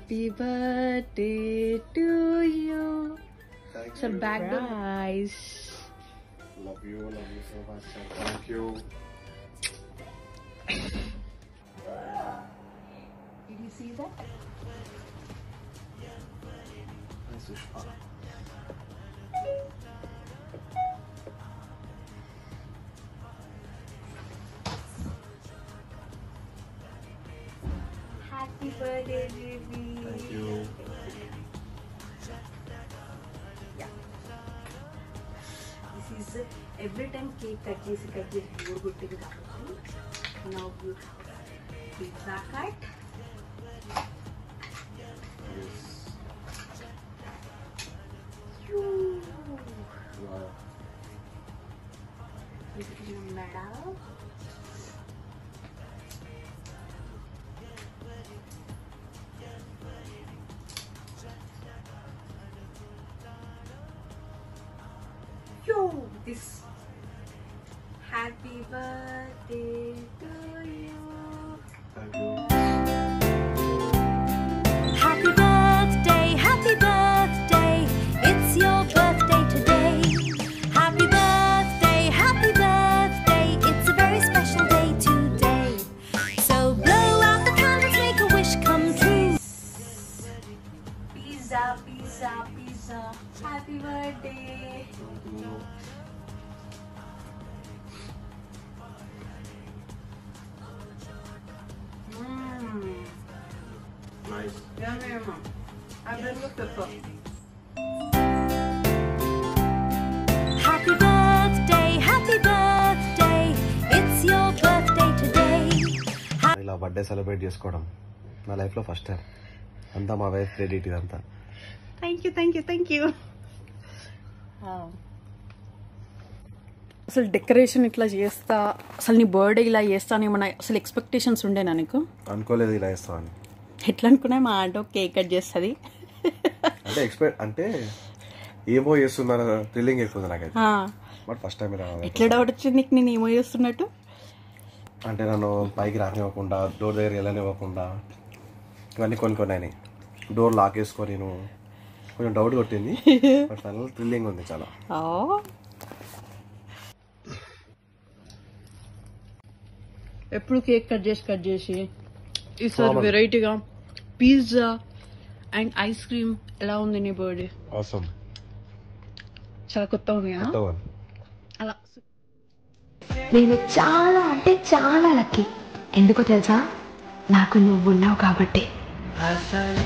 Happy birthday to you. So back the guys. Love you so much. Thank you. Did you see that? Nice wish. Happy birthday, baby. Thank you. Yeah. This is every time cake cut chesi bore gottindi kabatti. Now you have pizza cut. Yes. Wow. This is your medal. Yo, this. Happy birthday to you. Thank you. Happy birthday, happy birthday, it's your birthday today. Happy birthday, it's a very special day today. So blow out the candles, make a wish come true. Pizza, pizza, pizza. Happy birthday. Thank you. Nice. Yummy, mom. I've been with pepper. Happy birthday, it's your birthday today. ఇలా birthday celebrate చేసుకోవడం నా లైఫ్లో first time. అంతా మా wife credit ఇదంతా. Thank you. అసలు decoration ఇట్లా చేస్తా, అసలు నీ బర్త్డే ఇలా చేస్తా అని ఏమన్నా అసలు ఎక్స్పెక్టేషన్స్ ఉండేనా నీకు? అనుకోలేదు ఇలా ఇస్తామని. ఎట్లా అనుకున్నా మా ఆటో కేక్ కట్ చేస్తుంది. అంటే ఏమో చేస్తున్నారు థ్రిల్లింగ్ ఎక్కువ నాకైతే. బట్ ఫస్ట్ టైం ఇలా. ఎట్లా డౌట్ వచ్చింది నీకు నేను ఏమో చేస్తున్నట్టు? అంటే నన్ను పైకి రానివ్వకుండా, డోర్ దగ్గర వెళ్ళనివ్వకుండా ఇవన్నీ కొన్ని అయినాయి. డోర్ లాక్ వేసుకొని నేను కొంచెం డౌట్ కొట్టింది. బట్ ఫైనల్ థ్రిల్లింగ్ ఉంది చాలా. ఎప్పుడు కేక్ కట్ చేసి ఈసారి వెరైటీగా పిజ్జా అండ్ ఐస్ క్రీమ్. ఎలా ఉంది నీ బర్త్డే? ఆసమ్. చాలా కొత్త ఉంది కదా అలా. నేను చాలా అంటే చాలా లక్కీ. ఎందుకో తెలుసా? నాకు నువ్వు ఉన్నావు కాబట్టి. అసలు